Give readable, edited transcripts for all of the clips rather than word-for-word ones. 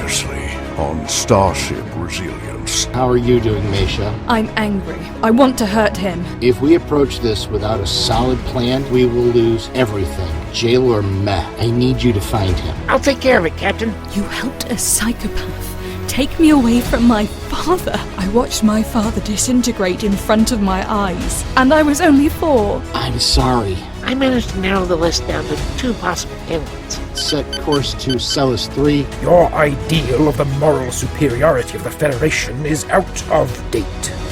tirelessly on Starship resilience. How are you doing, Mesha? I'm angry. I want to hurt him. If we approach this without a solid plan, we will lose everything. Jail or meh, I need you to find him. I'll take care of it, Captain. You helped a psychopath take me away from my father. I watched my father disintegrate in front of my eyes, and I was only 4. I'm sorry. I managed to narrow the list down to 2 possible candidates. Set course to Celis 3. Your ideal of the moral superiority of the Federation is out of date.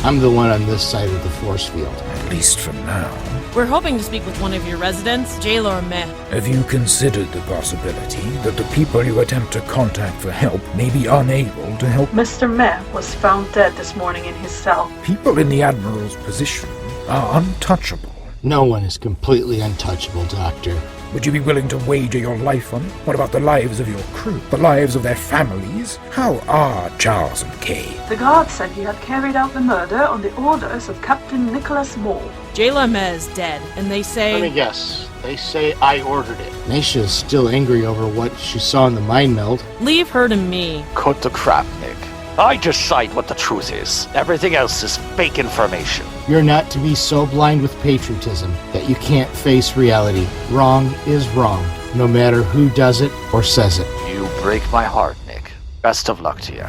I'm the one on this side of the force field. At least for now. We're hoping to speak with one of your residents, Jail or Meh. Have you considered the possibility that the people you attempt to contact for help may be unable to help? Mr. Meh was found dead this morning in his cell. People in the Admiral's position are untouchable. No one is completely untouchable, Doctor. Would you be willing to wager your life on it? What about the lives of your crew? The lives of their families? How are Charles and Kay? The guard said he had carried out the murder on the orders of Captain Nicholas Moore. Jail or Meh is dead, and they say... Let me guess. They say I ordered it. Mesha is still angry over what she saw in the mind meld. Leave her to me. Cut the crap, Nick. I decide what the truth is. Everything else is fake information. You're not to be so blind with patriotism that you can't face reality. Wrong is wrong, no matter who does it or says it. You break my heart, Nick. Best of luck to you.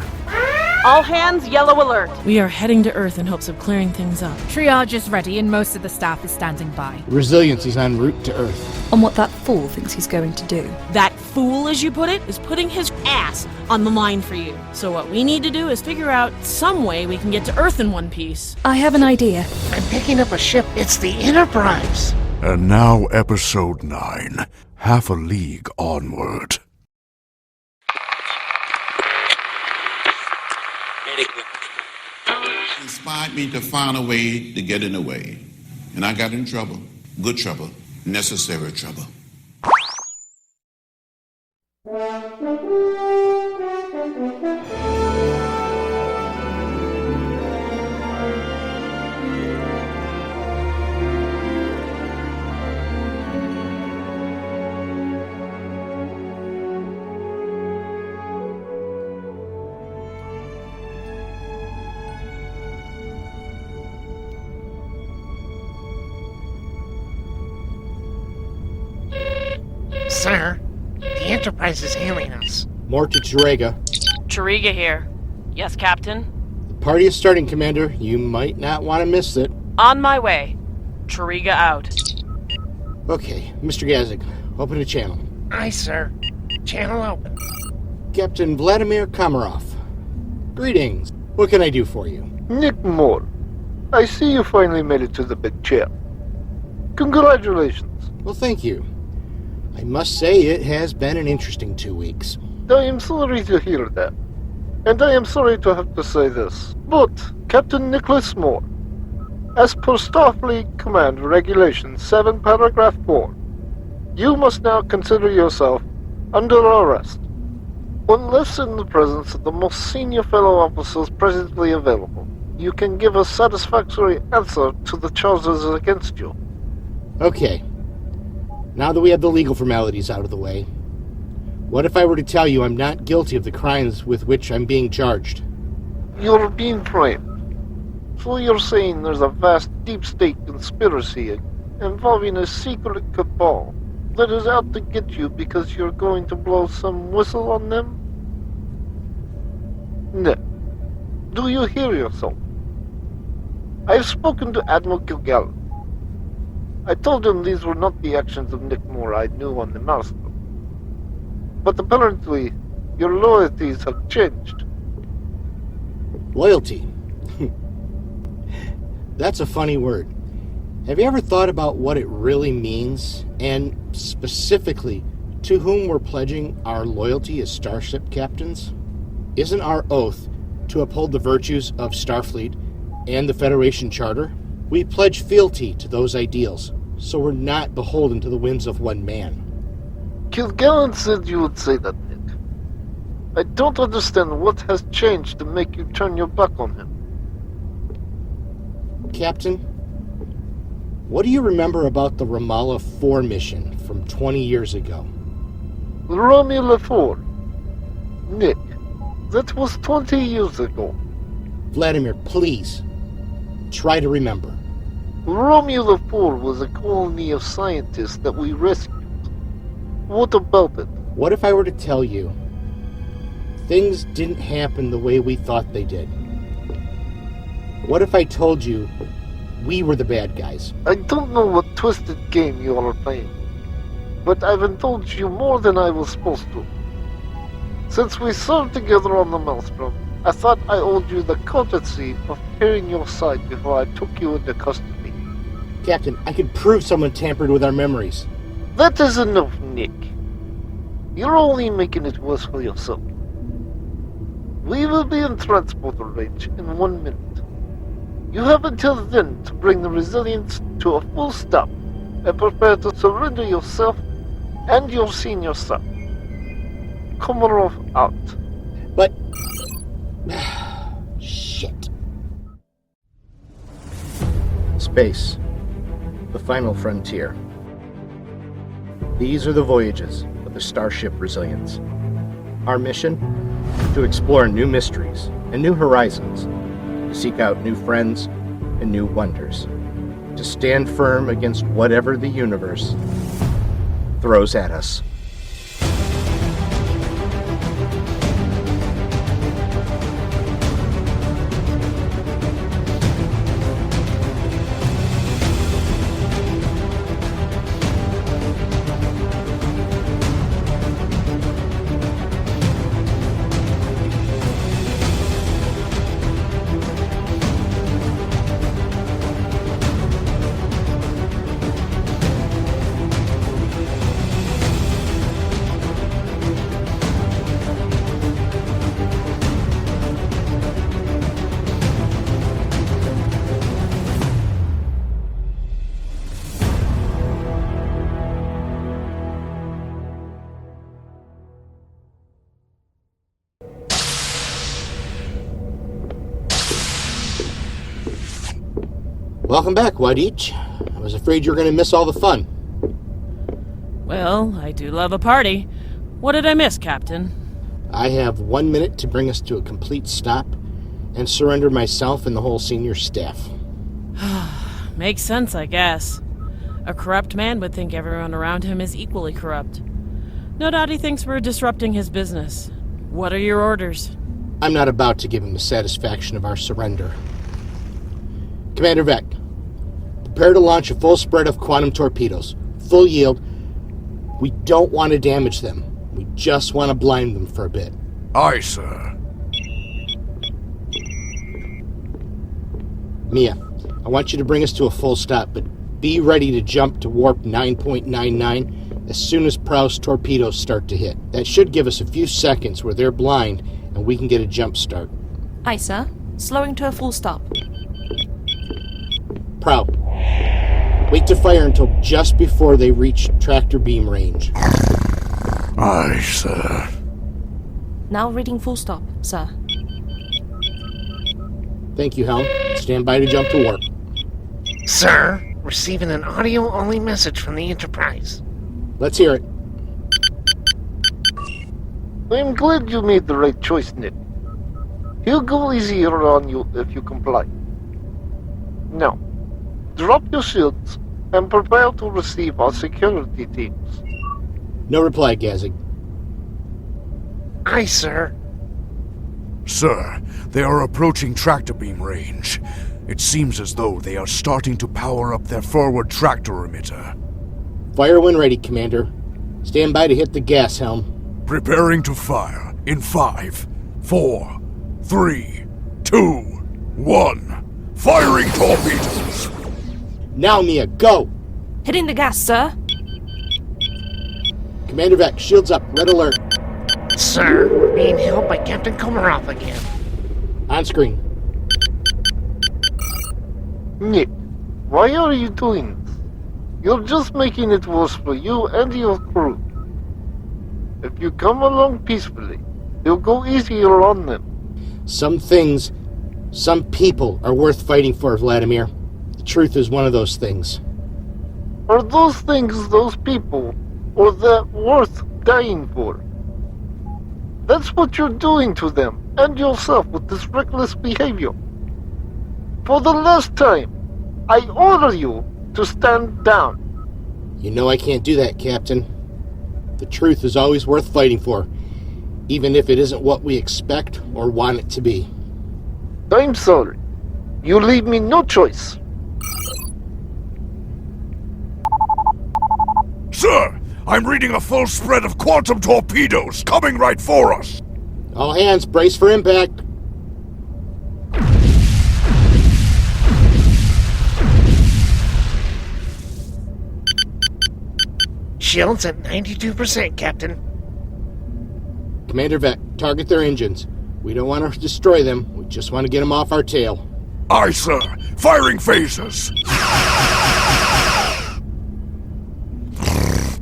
All hands, yellow alert. We are heading to Earth in hopes of clearing things up. Triage is ready and most of the staff is standing by. Resilience is en route to Earth. On what that fool thinks he's going to do. That fool, as you put it, is putting his ass on the line for you. So what we need to do is figure out some way we can get to Earth in one piece. I have an idea. I'm picking up a ship. It's the Enterprise. And now Episode 9, Half a League Onward. Inspired me to find a way to get in the way. And I got in trouble. Good trouble. Necessary trouble. Sir, the Enterprise is hailing us. More to Chirega. Chiriga here. Yes, Captain? The party is starting, Commander. You might not want to miss it. On my way. Chiriga out. Okay, Mr. Gazig, open the channel. Aye, sir. Channel open. Captain Vladimir Komarov. Greetings. What can I do for you? Nick Moore, I see you finally made it to the big chair. Congratulations. Well, thank you. I must say it has been an interesting 2 weeks. I am sorry to hear that. And I am sorry to have to say this. But, Captain Nicholas Moore, as per Starfleet Command Regulation 7 Paragraph 4, you must now consider yourself under arrest, unless in the presence of the most senior fellow officers presently available, you can give a satisfactory answer to the charges against you. Okay. Now that we have the legal formalities out of the way, what if I were to tell you I'm not guilty of the crimes with which I'm being charged? You're being framed. So you're saying there's a vast deep state conspiracy involving a secret cabal that is out to get you because you're going to blow some whistle on them? Nick, do you hear yourself? I've spoken to Admiral Kilgallen. I told him these were not the actions of Nick Moore I knew on the Maelstrom. But apparently, your loyalties have changed. Loyalty? That's a funny word. Have you ever thought about what it really means? And specifically, to whom we're pledging our loyalty as Starship captains? Isn't our oath to uphold the virtues of Starfleet and the Federation Charter? We pledge fealty to those ideals, so we're not beholden to the whims of one man. Kilgallen said you would say that, Nick. I don't understand what has changed to make you turn your back on him. Captain, what do you remember about the Ramallah 4 mission from 20 years ago? Romeo LaFour. Nick, That was 20 years ago. Vladimir, please. Try to remember. Romeo IV was a colony of scientists that we rescued. What about it? What if I were to tell you things didn't happen the way we thought they did? What if I told you we were the bad guys? I don't know what twisted game you are playing, but I've indulged you more than I was supposed to. Since we served together on the Maelstrom, I thought I owed you the courtesy of hearing your side before I took you into custody. Captain, I could prove someone tampered with our memories. That is enough, Nick. You're only making it worse for yourself. We will be in transporter range in 1 minute. You have until then to bring the Resilience to a full stop and prepare to surrender yourself and your senior son. Komarov out. But... shit. Space. The final frontier. These are the voyages of the Starship Resilience. Our mission? To explore new mysteries and new horizons, to seek out new friends and new wonders, to stand firm against whatever the universe throws at us. Welcome back, Wadich. I was afraid you were going to miss all the fun. Well, I do love a party. What did I miss, Captain? I have 1 minute to bring us to a complete stop and surrender myself and the whole senior staff. Makes sense, I guess. A corrupt man would think everyone around him is equally corrupt. No doubt he thinks we're disrupting his business. What are your orders? I'm not about to give him the satisfaction of our surrender. Commander Vec, prepare to launch a full spread of quantum torpedoes. Full yield. We don't want to damage them. We just want to blind them for a bit. Aye, sir. Mia, I want you to bring us to a full stop, but be ready to jump to warp 9.99 as soon as Prowse torpedoes start to hit. That should give us a few seconds where they're blind and we can get a jump start. Aye, sir. Slowing to a full stop. Prow, wait to fire until just before they reach tractor beam range. Aye, sir. Now reading full stop, sir. Thank you, Helm. Stand by to jump to warp. Sir, receiving an audio-only message from the Enterprise. Let's hear it. I'm glad you made the right choice, Nick. He'll go easier on you if you comply. Now, drop your shields and prepare to receive our security teams. No reply, Gazig. Aye, sir. Sir, they are approaching tractor beam range. It seems as though they are starting to power up their forward tractor emitter. Fire when ready, Commander. Stand by to hit the gas, Helm. Preparing to fire in 5, 4, 3, 2, 1. Firing torpedoes! Now, Mia, go! Hitting the gas, sir. Commander Vec, shields up, red alert. Sir, we're being held by Captain Komarov again. On screen. Nick, why are you doing this? You're just making it worse for you and your crew. If you come along peacefully, you'll go easier on them. Some things, some people are worth fighting for, Vladimir. The truth is one of those things. Are those things those people, or that worth dying for? That's what you're doing to them, and yourself with this reckless behavior. For the last time, I order you to stand down. You know I can't do that, Captain. The truth is always worth fighting for, even if it isn't what we expect or want it to be. I'm sorry. You leave me no choice. Sir, I'm reading a full spread of quantum torpedoes coming right for us. All hands, brace for impact. Shields at 92%, Captain. Commander Vec, target their engines. We don't want to destroy them. We just want to get them off our tail. Aye, sir. Firing phasers.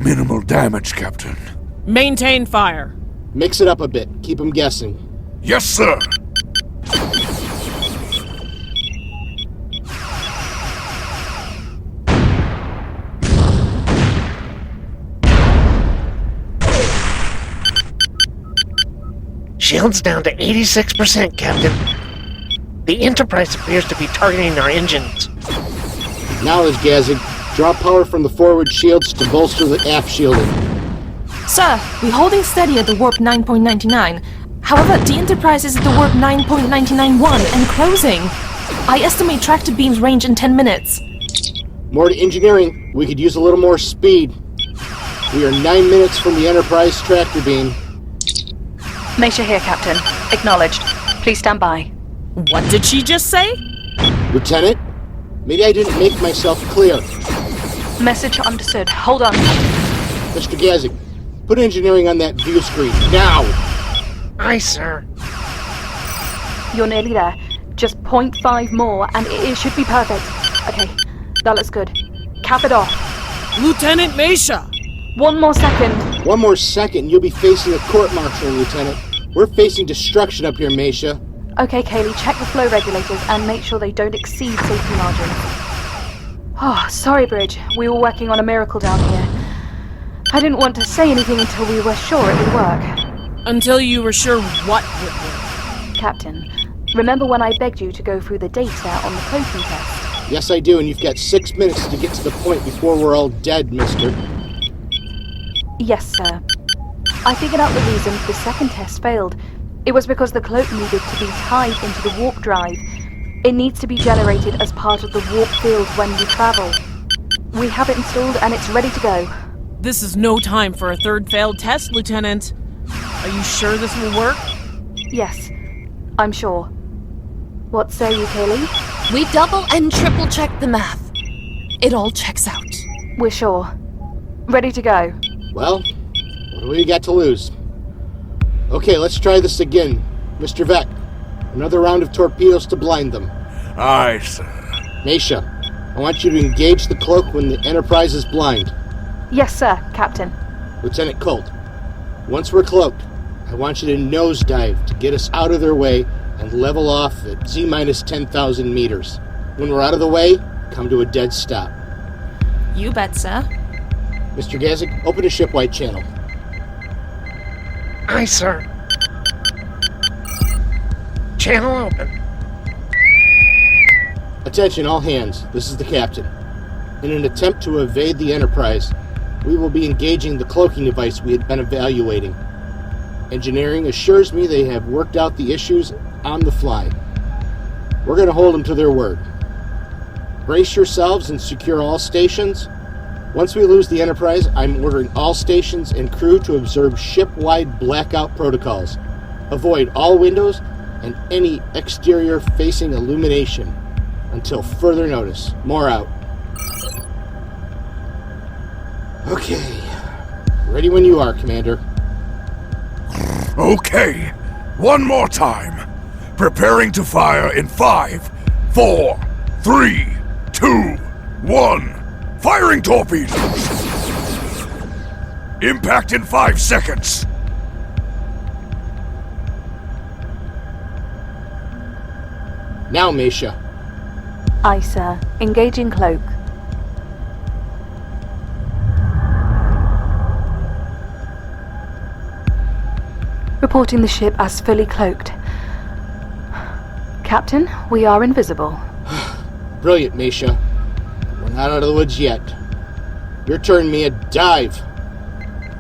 Minimal damage, Captain. Maintain fire. Mix it up a bit. Keep them guessing. Yes, sir. Shields down to 86%, Captain. The Enterprise appears to be targeting our engines. Acknowledge, Gazig. Draw power from the forward shields to bolster the aft shielding. Sir, we're holding steady at the warp 9.99. However, the Enterprise is at the warp 9.991 and closing. I estimate tractor beams range in 10 minutes. More to engineering. We could use a little more speed. We are 9 minutes from the Enterprise tractor beam. Meisha here, Captain. Acknowledged. Please stand by. What did she just say? Lieutenant, maybe I didn't make myself clear. Message understood. Hold on, Captain. Mr. Gazig, put engineering on that view screen, now! Aye, sir. You're nearly there. Just 0.5 more, and it should be perfect. Okay, that looks good. Cap it off. Lieutenant Meisha! 1 more second. 1 more second, you'll be facing a court-martial, Lieutenant. We're facing destruction up here, Meisha. Okay, Kaylee, check the flow regulators and make sure they don't exceed safety margins. Oh, sorry, Bridge. We were working on a miracle down here. I didn't want to say anything until we were sure it would work. Until you were sure what would work? Captain, remember when I begged you to go through the data on the cloaking test? Yes, I do, and you've got 6 minutes to get to the point before we're all dead, mister. Yes, sir. I figured out the reason the second test failed. It was because the cloak needed to be tied into the warp drive. It needs to be generated as part of the warp field when we travel. We have it installed and it's ready to go. This is no time for a third failed test, Lieutenant. Are you sure this will work? Yes, I'm sure. What say you, Kaylee? We double and triple checked the math. It all checks out. We're sure. Ready to go. Well, what do we got to lose? Okay, let's try this again. Mr. Vec, another round of torpedoes to blind them. Aye, sir. Meisha, I want you to engage the cloak when the Enterprise is blind. Yes, sir, Captain. Lieutenant Colt, once we're cloaked, I want you to nosedive to get us out of their way and level off at Z-minus 10,000 meters. When we're out of the way, come to a dead stop. You bet, sir. Mr. Gazig, open a shipwide channel. Aye, sir. Channel open. Attention, all hands. This is the captain. In an attempt to evade the Enterprise, we will be engaging the cloaking device we had been evaluating. Engineering assures me they have worked out the issues on the fly. We're going to hold them to their word. Brace yourselves and secure all stations. Once we lose the Enterprise, I'm ordering all stations and crew to observe ship-wide blackout protocols. Avoid all windows and any exterior-facing illumination until further notice. More out. Okay. Ready when you are, Commander. Okay. One more time. Preparing to fire in 5, 4, 3, 2, 1. Firing torpedoes! Impact in 5 seconds! Now, Meisha. Aye, sir. Engaging cloak. reporting the ship as fully cloaked. Captain, we are invisible. Brilliant, Misha. We're not out of the woods yet. Your turn, Mia. Dive!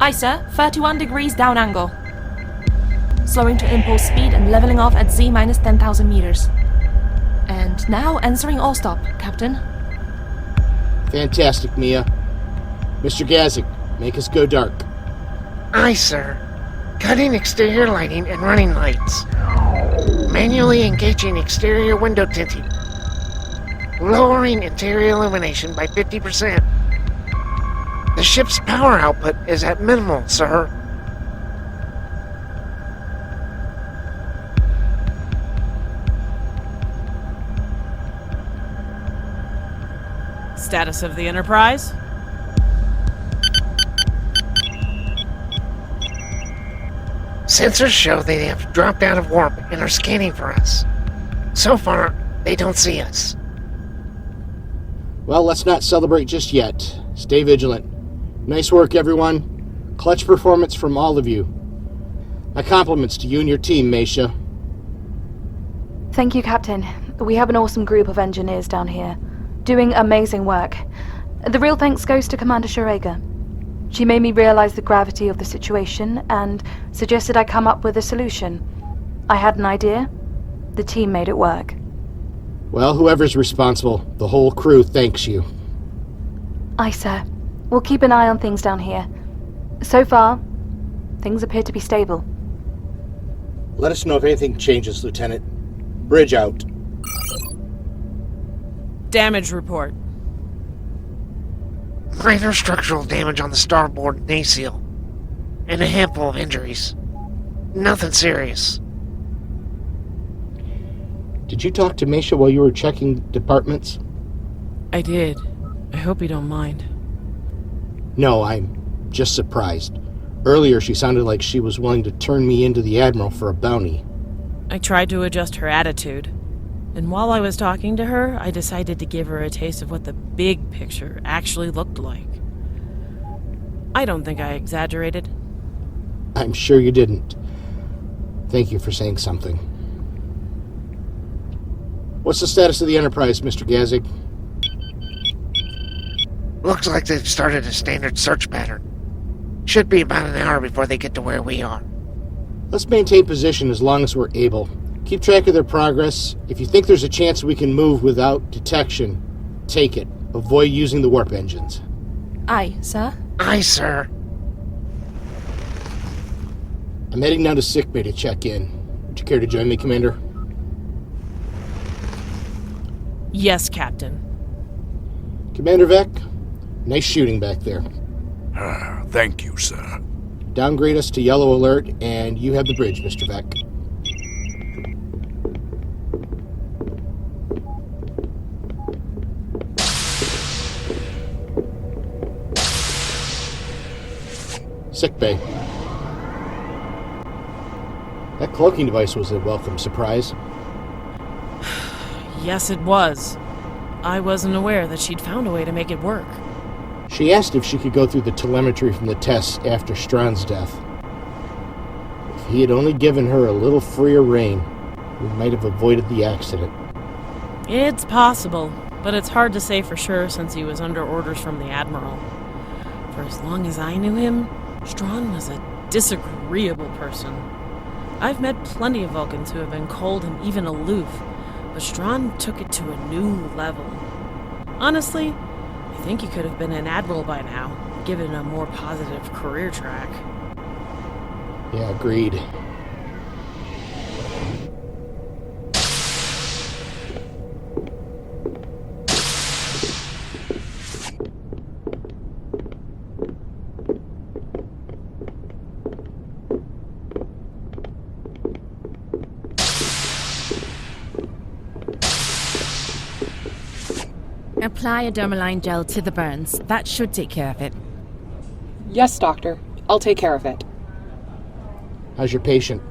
Aye, sir. 31 degrees down angle. Slowing to impulse speed and leveling off at Z minus 10,000 meters. And now entering all stop, Captain. Fantastic, Mia. Mr. Gazik, make us go dark. Aye, sir. Cutting exterior lighting and running lights. Manually engaging exterior window tinting. Lowering interior illumination by 50%. The ship's power output is at minimal, sir. Status of the Enterprise? Sensors show they have dropped out of warp and are scanning for us. So far, they don't see us. Well, let's not celebrate just yet. Stay vigilant. Nice work, everyone. Clutch performance from all of you. My compliments to you and your team, Misha. Thank you, Captain. We have an awesome group of engineers down here, doing amazing work. The real thanks goes to Commander Shurega. She made me realize the gravity of the situation and suggested I come up with a solution. I had an idea. The team made it work. Well, whoever's responsible, the whole crew thanks you. Aye, sir. We'll keep an eye on things down here. So far, things appear to be stable. Let us know if anything changes, Lieutenant. Bridge out. Damage report. Minor structural damage on the starboard nacelle. And a handful of injuries. Nothing serious. Did you talk to Misha while you were checking departments? I did. I hope you don't mind. No, I'm just surprised. Earlier she sounded like she was willing to turn me into the Admiral for a bounty. I tried to adjust her attitude. And while I was talking to her, I decided to give her a taste of what the big picture actually looked like. I don't think I exaggerated. I'm sure you didn't. Thank you for saying something. What's the status of the Enterprise, Mr. Gazik? Looks like they've started a standard search pattern. Should be about an hour before they get to where we are. Let's maintain position as long as we're able. Keep track of their progress. If you think there's a chance we can move without detection, take it. Avoid using the warp engines. Aye, sir. Aye, sir. I'm heading down to sickbay to check in. Would you care to join me, Commander? Yes, Captain. Commander Vec, nice shooting back there. Thank you, sir. Downgrade us to yellow alert, and you have the bridge, Mr. Vec. Sickbay. That cloaking device was a welcome surprise. Yes, it was. I wasn't aware that she'd found a way to make it work. She asked if she could go through the telemetry from the tests after Strahn's death. If he had only given her a little freer rein, we might have avoided the accident. It's possible, but it's hard to say for sure since he was under orders from the Admiral. For as long as I knew him, Strahn was a disagreeable person. I've met plenty of Vulcans who have been cold and even aloof, but Strahn took it to a new level. Honestly, I think he could have been an admiral by now, given a more positive career track. Yeah, agreed. Apply a dermaline gel to the burns. That should take care of it. Yes, Doctor. I'll take care of it. How's your patient?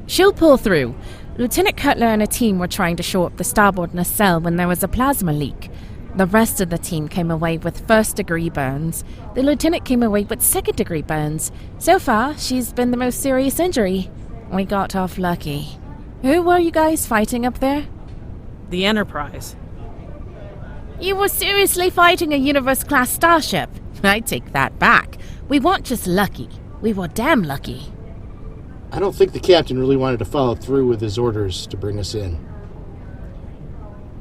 She'll pull through. Lieutenant Cutler and a team were trying to shore up the starboard nacelle when there was a plasma leak. The rest of the team came away with first-degree burns. The lieutenant came away with second-degree burns. So far, she's been the most serious injury. We got off lucky. Who were you guys fighting up there? The Enterprise. You were seriously fighting a Universe-class starship. I take that back. We weren't just lucky. We were damn lucky. I don't think the captain really wanted to follow through with his orders to bring us in.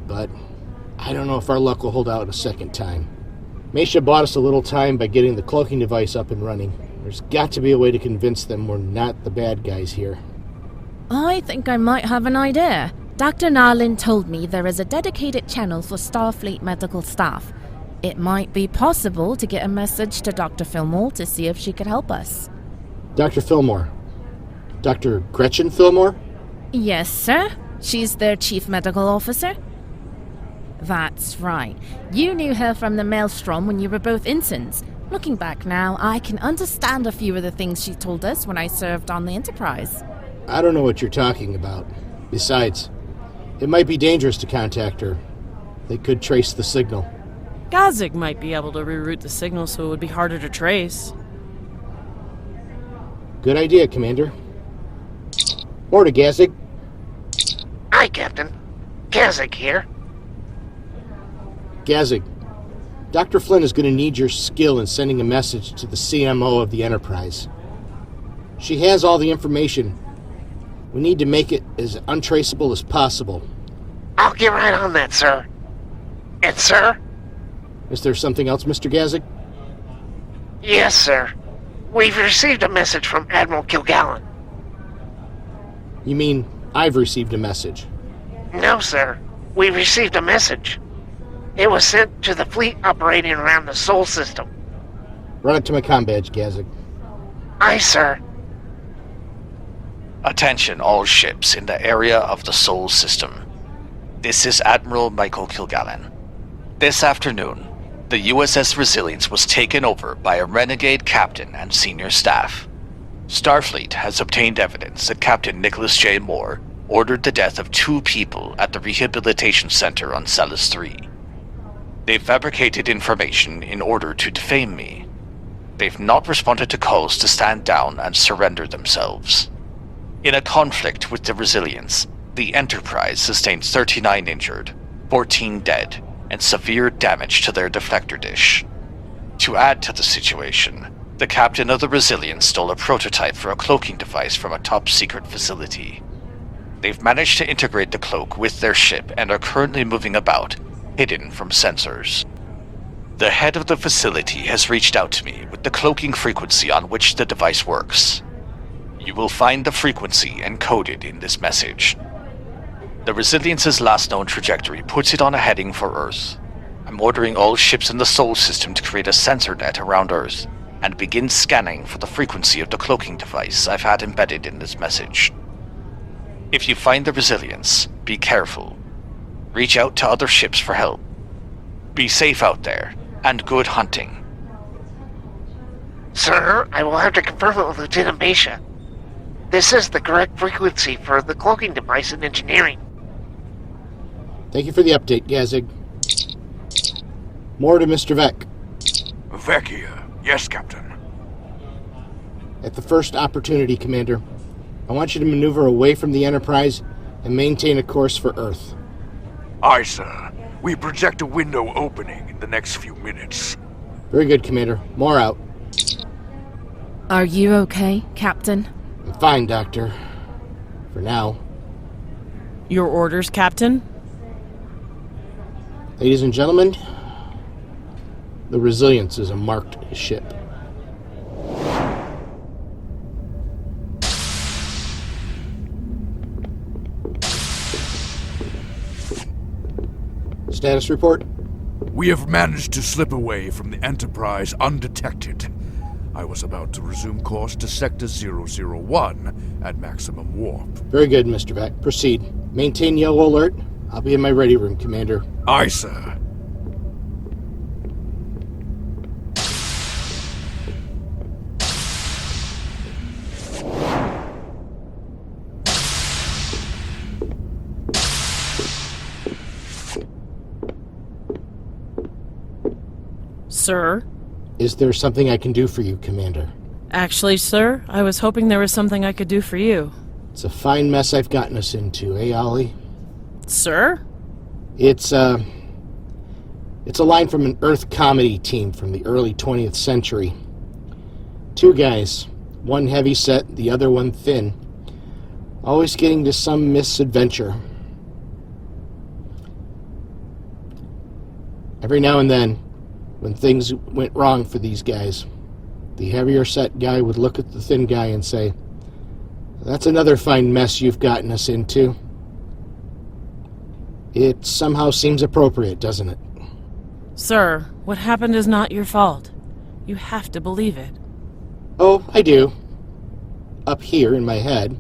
But I don't know if our luck will hold out a second time. Mesha bought us a little time by getting the cloaking device up and running. There's got to be a way to convince them we're not the bad guys here. I think I might have an idea. Dr. Narlin told me there is a dedicated channel for Starfleet medical staff. It might be possible to get a message to Dr. Fillmore to see if she could help us. Dr. Fillmore? Dr. Gretchen Fillmore? Yes, sir. She's their chief medical officer. That's right. You knew her from the Maelstrom when you were both ensigns. Looking back now, I can understand a few of the things she told us when I served on the Enterprise. I don't know what you're talking about. Besides, it might be dangerous to contact her. They could trace the signal. Gazig might be able to reroute the signal so it would be harder to trace. Good idea, Commander. More to Gazig. Aye, Captain. Gazig here. Gazig, Dr. Flynn is going to need your skill in sending a message to the CMO of the Enterprise. She has all the information. We need to make it as untraceable as possible. I'll get right on that, sir. And, sir? Is there something else, Mr. Gazig? Yes, sir. We've received a message from Admiral Kilgallen. You mean I've received a message? No, sir. We received a message. It was sent to the fleet operating around the Sol system. Run it to my comm badge, Gazig. Aye, sir. Attention all ships in the area of the Sol system. This is Admiral Michael Kilgallen. This afternoon, the USS Resilience was taken over by a renegade captain and senior staff. Starfleet has obtained evidence that Captain Nicholas J. Moore ordered the death of 2 people at the rehabilitation center on Celis 3. They've fabricated information in order to defame me. They've not responded to calls to stand down and surrender themselves. In a conflict with the Resilience, the Enterprise sustained 39 injured, 14 dead, and severe damage to their deflector dish. To add to the situation, the captain of the Resilience stole a prototype for a cloaking device from a top-secret facility. They've managed to integrate the cloak with their ship and are currently moving about, hidden from sensors. The head of the facility has reached out to me with the cloaking frequency on which the device works. You will find the frequency encoded in this message. The Resilience's last known trajectory puts it on a heading for Earth. I'm ordering all ships in the Sol system to create a sensor net around Earth and begin scanning for the frequency of the cloaking device I've had embedded in this message. If you find the Resilience, be careful. Reach out to other ships for help. Be safe out there, and good hunting. Sir, I will have to confirm it with Lieutenant Mesha. This is the correct frequency for the cloaking device in engineering. Thank you for the update, Gazig. More to Mr. Vec. Vec here. Yes, Captain. At the first opportunity, Commander, I want you to maneuver away from the Enterprise and maintain a course for Earth. Aye, sir. We project a window opening in the next few minutes. Very good, Commander. More out. Are you okay, Captain? I'm fine, Doctor. For now. Your orders, Captain? Ladies and gentlemen, the Resilience is a marked ship. Status report? We have managed to slip away from the Enterprise undetected. I was about to resume course to Sector 001 at maximum warp. Very good, Mr. Vec. Proceed. Maintain yellow alert. I'll be in my ready room, Commander. Aye, sir. Sir? Is there something I can do for you, Commander? Actually, sir, I was hoping there was something I could do for you. It's a fine mess I've gotten us into, eh, Ollie? Sir? It's a line from an Earth comedy team from the early 20th century. Two guys, one heavy set, the other one thin, always getting to some misadventure. Every now and then, when things went wrong for these guys, the heavier set guy would look at the thin guy and say, "That's another fine mess you've gotten us into." It somehow seems appropriate, doesn't it? Sir, what happened is not your fault. You have to believe it. Oh, I do. Up here in my head.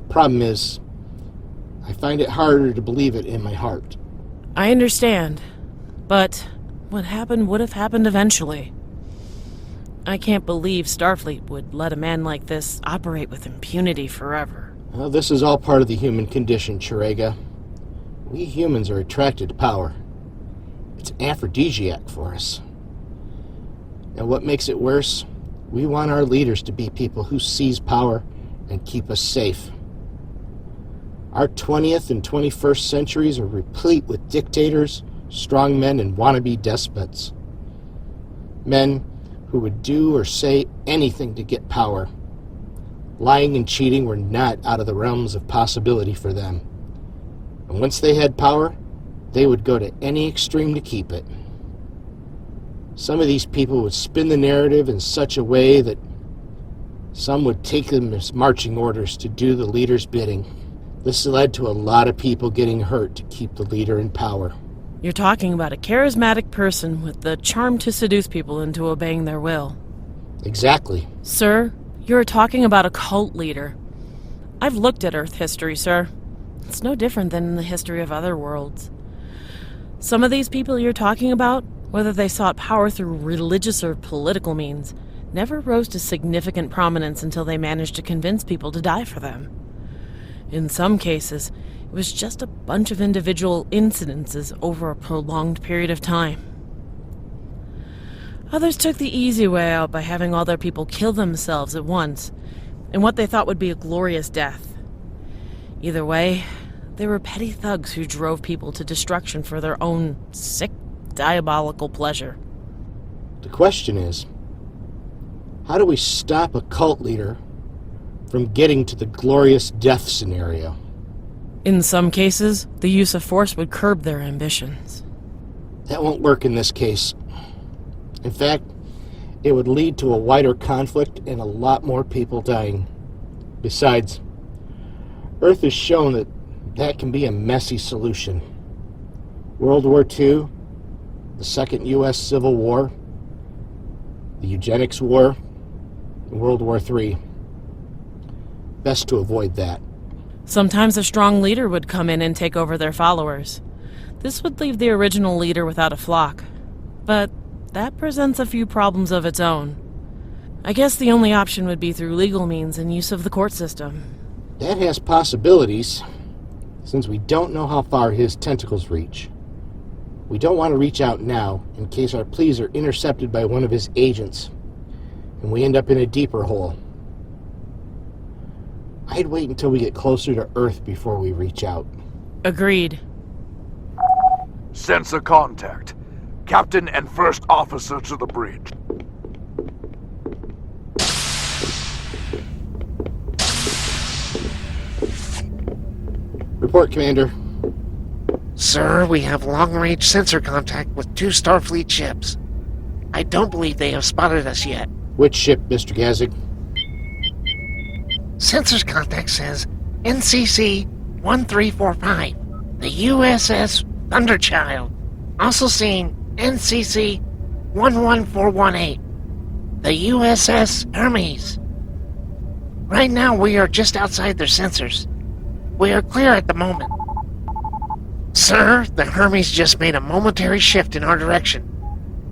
Problem is, I find it harder to believe it in my heart. I understand, but what happened would have happened eventually. I can't believe Starfleet would let a man like this operate with impunity forever. Well, this is all part of the human condition, Chirega. We humans are attracted to power. It's an aphrodisiac for us. And what makes it worse, we want our leaders to be people who seize power and keep us safe. Our 20th and 21st centuries are replete with dictators, strongmen, and wannabe despots. Men who would do or say anything to get power. Lying and cheating were not out of the realms of possibility for them. And once they had power, they would go to any extreme to keep it. Some of these people would spin the narrative in such a way that some would take them as marching orders to do the leader's bidding. This led to a lot of people getting hurt to keep the leader in power. You're talking about a charismatic person with the charm to seduce people into obeying their will. Exactly. Sir, you're talking about a cult leader. I've looked at Earth history, sir. It's no different than in the history of other worlds. Some of these people you're talking about, whether they sought power through religious or political means, never rose to significant prominence until they managed to convince people to die for them. In some cases, it was just a bunch of individual incidences over a prolonged period of time. Others took the easy way out by having all their people kill themselves at once, in what they thought would be a glorious death. Either way, they were petty thugs who drove people to destruction for their own sick, diabolical pleasure. The question is, how do we stop a cult leader from getting to the glorious death scenario? In some cases, the use of force would curb their ambitions. That won't work in this case. In fact, it would lead to a wider conflict and a lot more people dying. Besides, Earth has shown that can be a messy solution. World War II, the Second U.S. Civil War, the Eugenics War, and World War III. Best to avoid that. Sometimes a strong leader would come in and take over their followers. This would leave the original leader without a flock. But that presents a few problems of its own. I guess the only option would be through legal means and use of the court system. That has possibilities, since we don't know how far his tentacles reach. We don't want to reach out now, in case our pleas are intercepted by one of his agents, and we end up in a deeper hole. I'd wait until we get closer to Earth before we reach out. Agreed. Sensor contact. Captain and First Officer to the bridge. Report, Commander. Sir, we have long-range sensor contact with 2 Starfleet ships. I don't believe they have spotted us yet. Which ship, Mr. Gazig? Sensors contact says NCC-1345, the USS Thunderchild. Also seeing NCC-11418, the USS Hermes. Right now we are just outside their sensors. We are clear at the moment. Sir, the Hermes just made a momentary shift in our direction.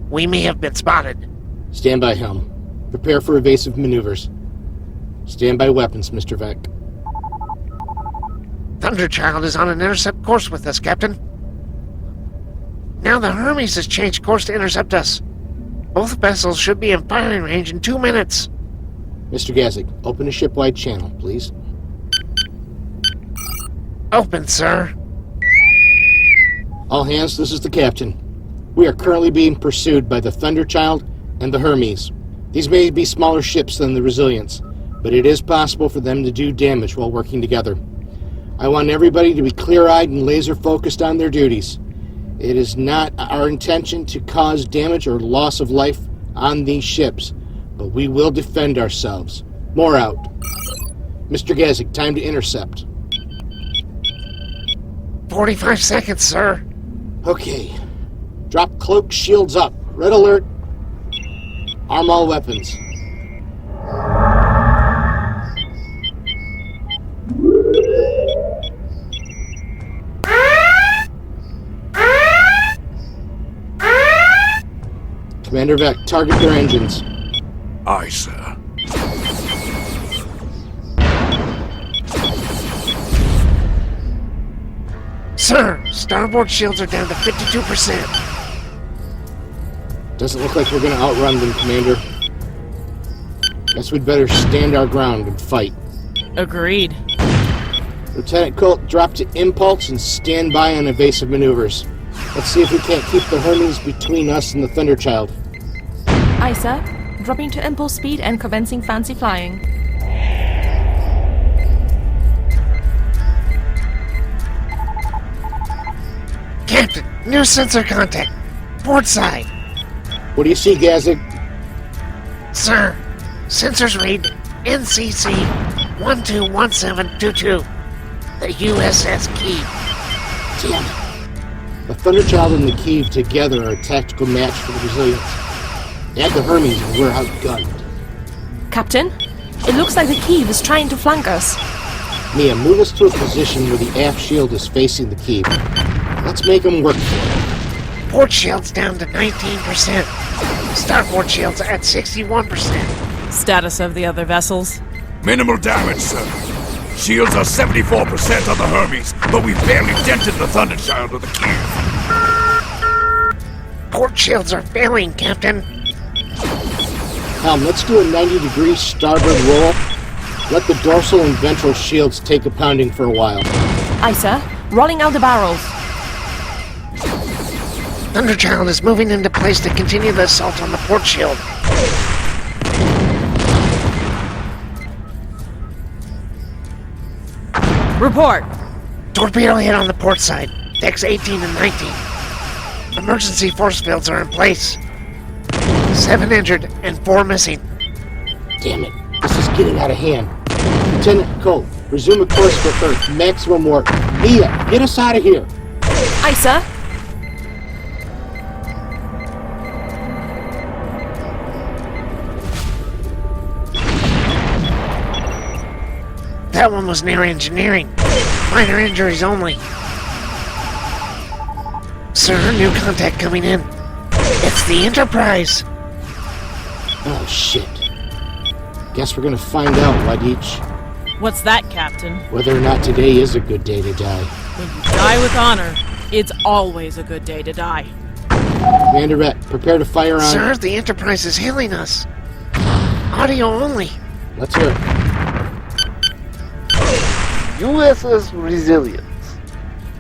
We may have been spotted. Stand by, helm. Prepare for evasive maneuvers. Stand by weapons, Mr. Vec. Thunderchild is on an intercept course with us, Captain. Now the Hermes has changed course to intercept us. Both vessels should be in firing range in 2 minutes. Mr. Gazek, open a shipwide channel, please. Open, sir. All hands, this is the captain. We are currently being pursued by the Thunderchild and the Hermes. These may be smaller ships than the Resilience, but it is possible for them to do damage while working together. I want everybody to be clear-eyed and laser-focused on their duties. It is not our intention to cause damage or loss of life on these ships, but we will defend ourselves. More out. Mr. Gazek, time to intercept. 45 seconds, sir. Okay. Drop cloak, shields up. Red alert. Arm all weapons. Commander Vec, target their engines. Aye, sir. Sir, starboard shields are down to 52%. Doesn't look like we're gonna outrun them, Commander. Guess we'd better stand our ground and fight. Agreed. Lieutenant Colt, drop to impulse and stand by on evasive maneuvers. Let's see if we can't keep the Hermes between us and the Thunderchild. Aye, sir. Dropping to impulse speed and commencing fancy flying. Captain, new sensor contact. Port side. What do you see, Gazek? Sir, sensors read NCC 121722. The USS Key. Damn it. The Thunderchild and the Kiev together are a tactical match for the Resilience. Add the Hermes and we're outgunned. Captain, it looks like the Kiev is trying to flank us. Mia, move us to a position where the aft shield is facing the Kiev. Let's make them work for it. Port shield's down to 19%. Starboard shield's at 61%. Status of the other vessels? Minimal damage, sir. Shields are 74% on the Hermes, but we barely dented the Thunderchild with the Kiev. Port shields are failing, Captain. Helm, let's do a 90-degree starboard roll. Let the dorsal and ventral shields take a pounding for a while. Aye, sir. Rolling out the barrels. Thunderchild is moving into place to continue the assault on the port shield. Report. Torpedo hit on the port side. Decks 18 and 19. Emergency force fields are in place. 7 injured and 4 missing. Damn it. This is getting out of hand. Lieutenant Cole, resume a course for Earth. Maximum warp. Mia, get us out of here. Aye, sir. That one was near engineering. Minor injuries only. Sir, new contact coming in. It's the Enterprise. Oh, shit. Guess we're gonna find out, Wadich. What's that, Captain? Whether or not today is a good day to die. When you die with honor, it's always a good day to die. Commander Rhett, prepare to fire on... Sir, the Enterprise is hailing us. Audio only. Let's hear it. USS Resilience.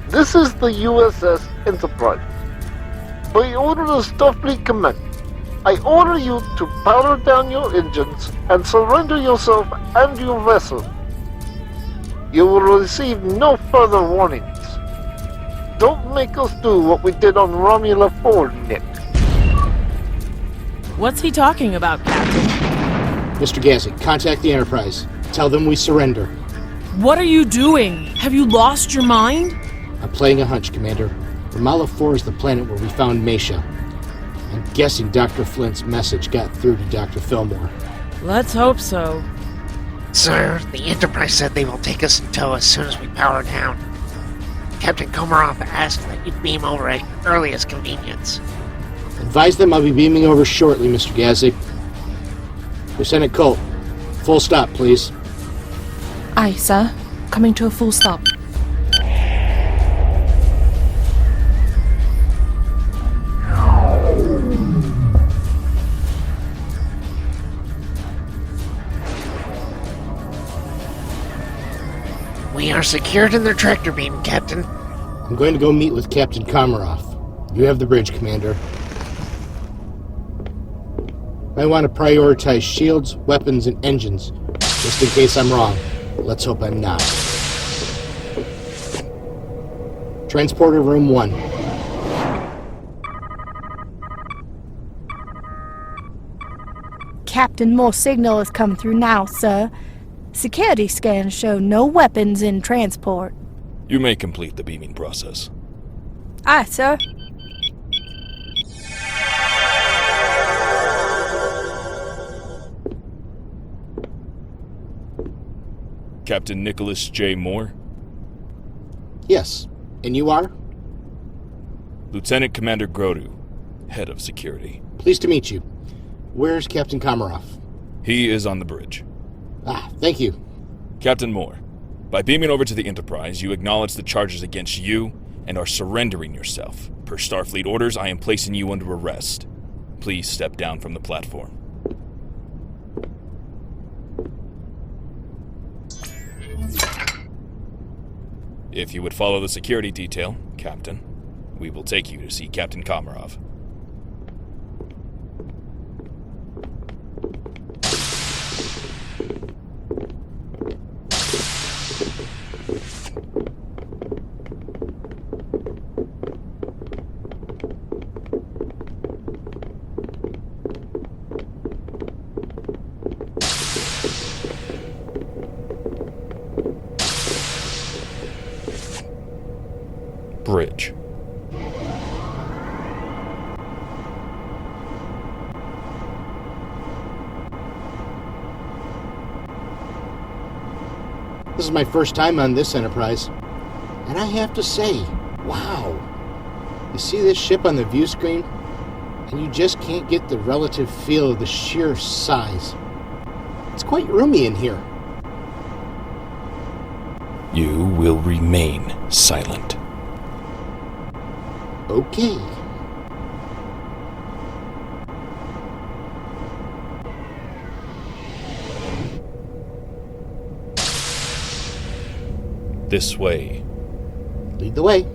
This is the USS Enterprise. By order of Starfleet Command, I order you to power down your engines and surrender yourself and your vessel. You will receive no further warnings. Don't make us do what we did on Romula 4, Nick. What's he talking about, Captain? Mr. Gazek, contact the Enterprise. Tell them we surrender. What are you doing? Have you lost your mind? I'm playing a hunch, Commander. Romula 4 is the planet where we found Mesha. I'm guessing Dr. Flint's message got through to Dr. Fillmore. Let's hope so. Sir, the Enterprise said they will take us in tow as soon as we power down. Captain Komarov asked that you beam over at your earliest convenience. Advise them I'll be beaming over shortly, Mr. Gazek. Lieutenant Colt, full stop, please. Aye, sir. Coming to a full stop. We are secured in their tractor beam, Captain. I'm going to go meet with Captain Komarov. You have the bridge, Commander. I want to prioritize shields, weapons, and engines, just in case I'm wrong. Let's hope I'm not. Transporter Room 1. Captain, more signal has come through now, sir. Security scans show no weapons in transport. You may complete the beaming process. Aye, sir. Captain Nicholas J. Moore? Yes. And you are? Lieutenant Commander Grodu, Head of Security. Pleased to meet you. Where's Captain Komarov? He is on the bridge. Thank you. Captain Moore, by beaming over to the Enterprise, you acknowledge the charges against you and are surrendering yourself. Per Starfleet orders, I am placing you under arrest. Please step down from the platform. If you would follow the security detail, Captain, we will take you to see Captain Komarov. Bridge. This is my first time on this Enterprise, and I have to say, wow. You see this ship on the view screen, and you just can't get the relative feel of the sheer size. It's quite roomy in here. You will remain silent. Okay. This way. Lead the way.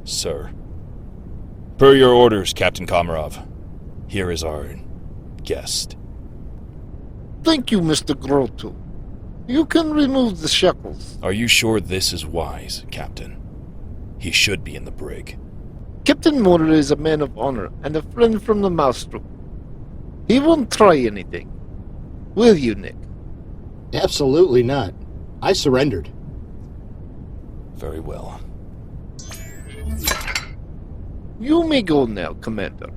Sir. Per your orders, Captain Komarov. Here is our guest. Thank you, Mr. Grotu. You can remove the shackles. Are you sure this is wise, Captain? He should be in the brig. Captain Moore is a man of honor and a friend from the Maelstrom. He won't try anything. Will you, Nick? Absolutely not. I surrendered. Very well. You may go now, Commander.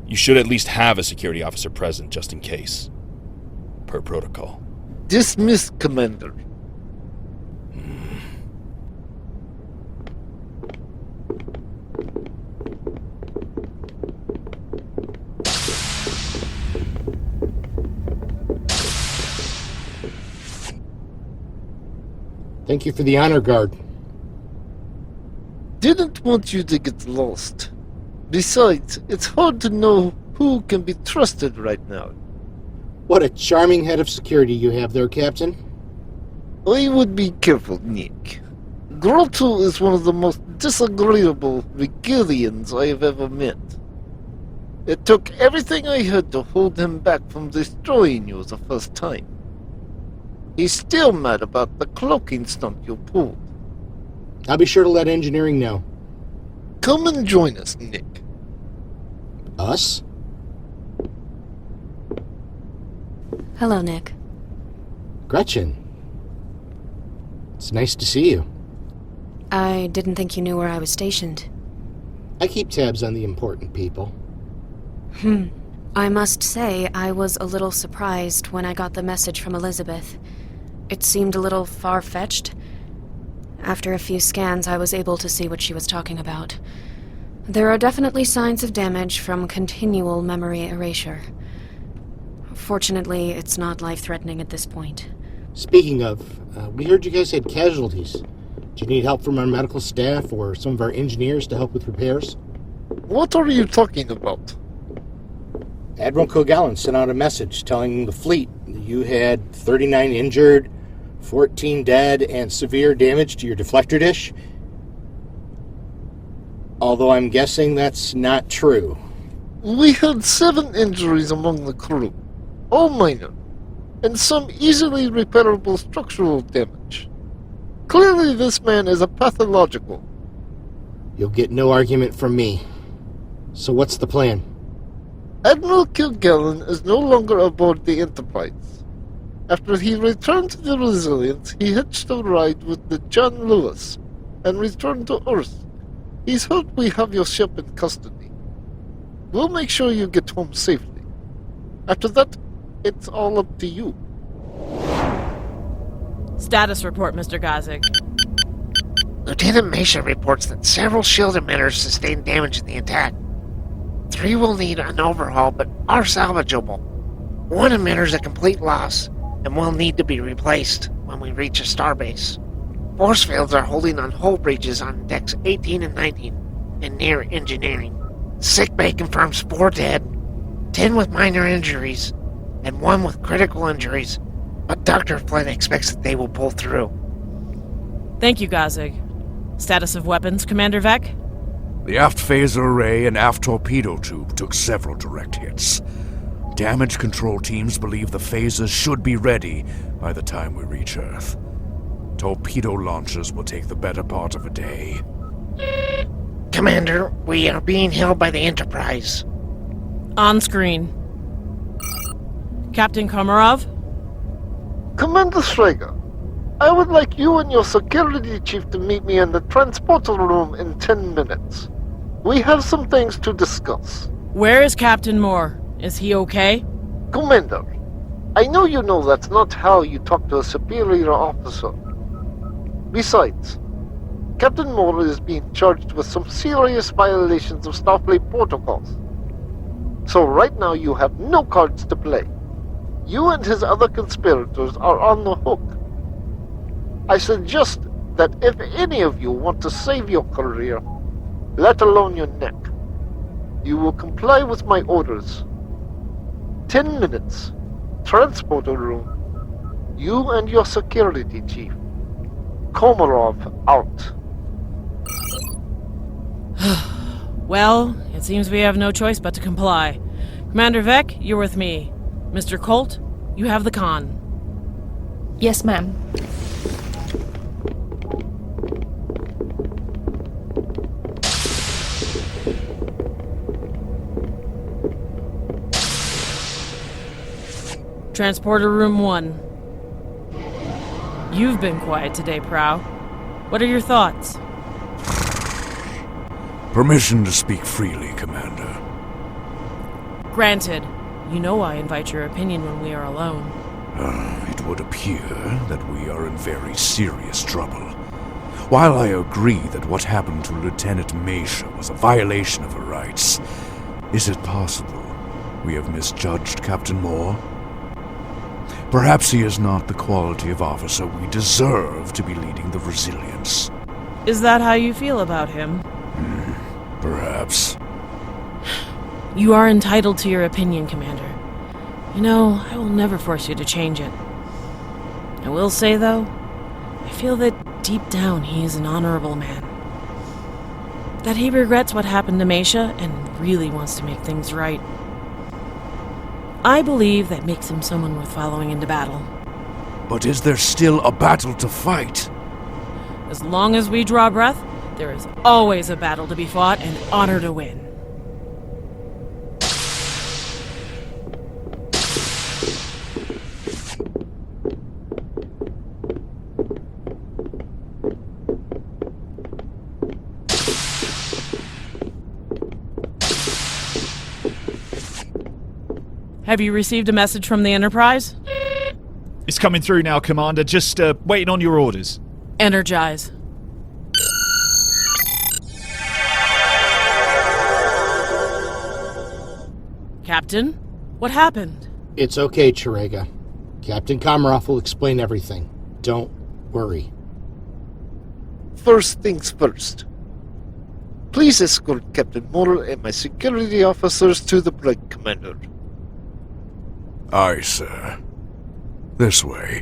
You should at least have a security officer present, just in case. Per protocol. Dismissed, Commander. Thank you for the honor guard. Didn't want you to get lost. Besides, it's hard to know who can be trusted right now. What a charming head of security you have there, Captain. I would be careful, Nick. Grotu is one of the most disagreeable Brigadians I have ever met. It took everything I had to hold him back from destroying you the first time. He's still mad about the cloaking stunt you pulled. I'll be sure to let engineering know. Come and join us, Nick. Us? Hello, Nick. Gretchen. It's nice to see you. I didn't think you knew where I was stationed. I keep tabs on the important people. I must say, I was a little surprised when I got the message from Elizabeth. It seemed a little far-fetched. After a few scans, I was able to see what she was talking about. There are definitely signs of damage from continual memory erasure. Fortunately, it's not life-threatening at this point. Speaking of, we heard you guys had casualties. Do you need help from our medical staff or some of our engineers to help with repairs? What are you talking about? Admiral Kilgallen sent out a message telling the fleet that you had 39 injured, 14 dead, and severe damage to your deflector dish. Although I'm guessing that's not true. We had 7 injuries among the crew, all minor, and some easily repairable structural damage. Clearly this man is a pathological. You'll get no argument from me. So what's the plan? Admiral Kilgallen is no longer aboard the Enterprise. After he returned to the Resilience, he hitched a ride with the John Lewis and returned to Earth. He's heard we have your ship in custody. We'll make sure you get home safely. After that, it's all up to you. Status report, Mr. Gazig. Lieutenant Mesha reports that several shield emitters sustained damage in the attack. 3 will need an overhaul, but are salvageable. 1 emitter's a complete loss, and will need to be replaced when we reach a starbase. Force fields are holding on hull breaches on decks 18 and 19, and near engineering. Sickbay confirms 4 dead, 10 with minor injuries, and 1 with critical injuries, but Dr. Flynn expects that they will pull through. Thank you, Gazig. Status of weapons, Commander Vec? The aft phaser array and aft torpedo tube took several direct hits. Damage control teams believe the phasers should be ready by the time we reach Earth. Torpedo launchers will take the better part of a day. Commander, we are being held by the Enterprise. On screen. Captain Komarov? Commander Schrager, I would like you and your security chief to meet me in the transporter room in 10 minutes. We have some things to discuss. Where is Captain Moore? Is he okay? Commander, I know you know that's not how you talk to a superior officer. Besides, Captain Moore is being charged with some serious violations of Starfleet protocols. So right now you have no cards to play. You and his other conspirators are on the hook. I suggest that if any of you want to save your career, let alone your neck, you will comply with my orders. 10 minutes. Transporter room. You and your security chief. Komarov out. Well, it seems we have no choice but to comply. Commander Vec, you're with me. Mr. Colt, you have the con. Yes, ma'am. Transporter room 1. You've been quiet today, Prow. What are your thoughts? Permission to speak freely, Commander. Granted. You know I invite your opinion when we are alone. It would appear that we are in very serious trouble. While I agree that what happened to Lieutenant Mesha was a violation of her rights, is it possible we have misjudged Captain Moore? Perhaps he is not the quality of officer we deserve to be leading the Resilience. Is that how you feel about him? Perhaps. You are entitled to your opinion, Commander. You know, I will never force you to change it. I will say, though, I feel that deep down he is an honorable man. That he regrets what happened to Mesha and really wants to make things right. I believe that makes him someone worth following into battle. But is there still a battle to fight? As long as we draw breath, there is always a battle to be fought and honor to win. Have you received a message from the Enterprise? It's coming through now, Commander. Just waiting on your orders. Energize. Captain, what happened? It's okay, Chirega. Captain Komarov will explain everything. Don't worry. First things first. Please escort Captain Moore and my security officers to the brig, Commander. Aye, sir. This way.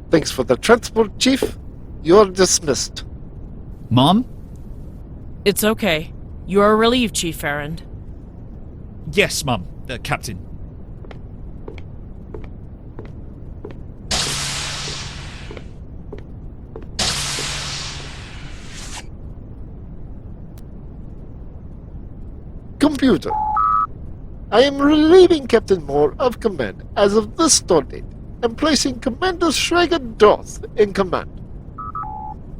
Thanks for the transport, Chief. You're dismissed. Mom? It's okay. You are relieved, Chief Farrand. Yes, Mum. Captain. Computer. I am relieving Captain Moore of command as of this start date and placing Commander Schrager Doth in command.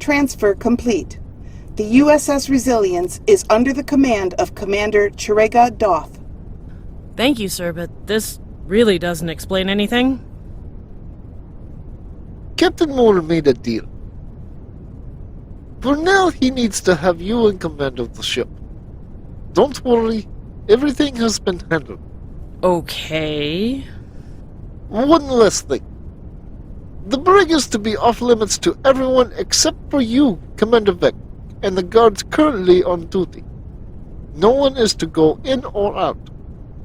Transfer complete. The USS Resilience is under the command of Commander Chirega Doth. Thank you, sir, but this really doesn't explain anything. Captain Moore made a deal. For now, he needs to have you in command of the ship. Don't worry, everything has been handled. Okay. One last thing. The brig is to be off-limits to everyone except for you, Commander Vec, and the guards currently on duty. No one is to go in or out.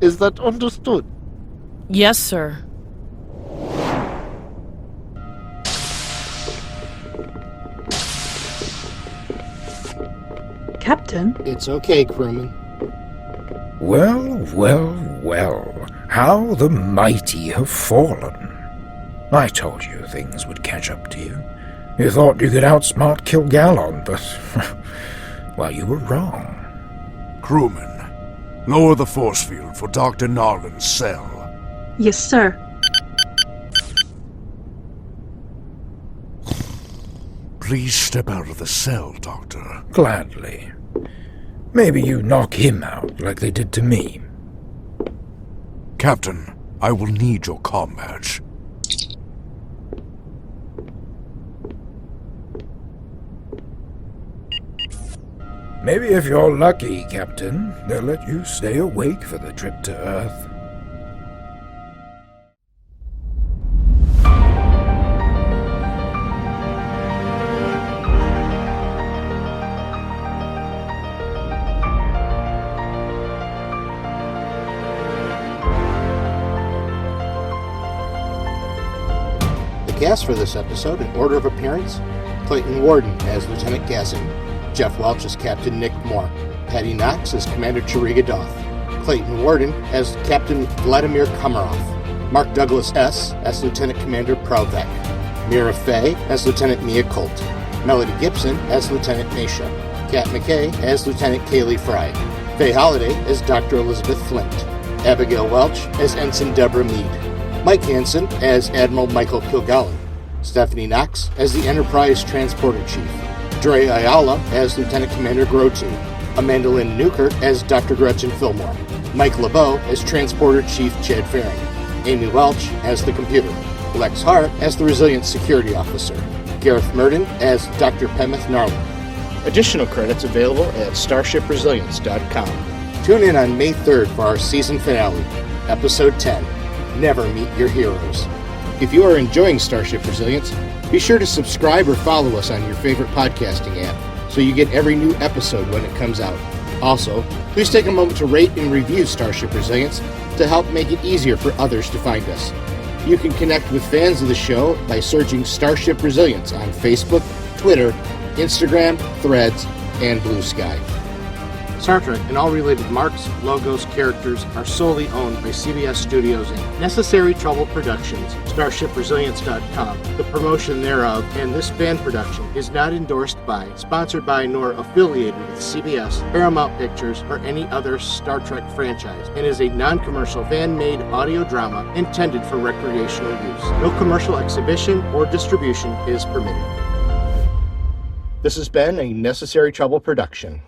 Is that understood? Yes, sir. Captain? It's okay, crewman. Well, well, well. How the mighty have fallen. I told you things would catch up to you. You thought you could outsmart Kilgalon, but... well, you were wrong. Crewman, lower the force field for Dr. Narland's cell. Yes, sir. Please step out of the cell, Doctor. Gladly. Maybe you knock him out like they did to me. Captain, I will need your comm badge. Maybe if you're lucky, Captain, they'll let you stay awake for the trip to Earth. The cast for this episode, in order of appearance: Clayton Warden as Lieutenant Gasson, Jeff Welch as Captain Nick Moore, Patty Knox as Commander Chirega Doth, Clayton Warden as Captain Vladimir Komarov, Mark Douglas S. as Lieutenant Commander Provek, Mira Fey as Lieutenant Mia Colt, Melody Gibson as Lieutenant Nasha, Kat McKay as Lieutenant Kaylee Fry, Faye Holliday as Dr. Elizabeth Flint, Abigail Welch as Ensign Deborah Meade, Mike Hansen as Admiral Michael Kilgallen, Stephanie Knox as the Enterprise Transporter Chief, Dre Ayala as Lieutenant Commander Grotu, Amanda Lynn Newkirk as Dr. Gretchen Fillmore, Mike LeBeau as Transporter Chief Chad Faring, Amy Welch as the computer, Lex Hart as the Resilient Security Officer, Gareth Murden as Dr. Pemeth Narland. Additional credits available at StarshipResilience.com. Tune in on May 3rd for our season finale, Episode 10, Never Meet Your Heroes. If you are enjoying Starship Resilience, be sure to subscribe or follow us on your favorite podcasting app so you get every new episode when it comes out. Also, please take a moment to rate and review Starship Resilience to help make it easier for others to find us. You can connect with fans of the show by searching Starship Resilience on Facebook, Twitter, Instagram, Threads, and Blue Sky. Star Trek and all related marks, logos, characters are solely owned by CBS Studios Inc. Necessary Trouble Productions, StarshipResilience.com, the promotion thereof, and this fan production is not endorsed by, sponsored by, nor affiliated with CBS, Paramount Pictures, or any other Star Trek franchise, and is a non-commercial fan-made audio drama intended for recreational use. No commercial exhibition or distribution is permitted. This has been a Necessary Trouble production.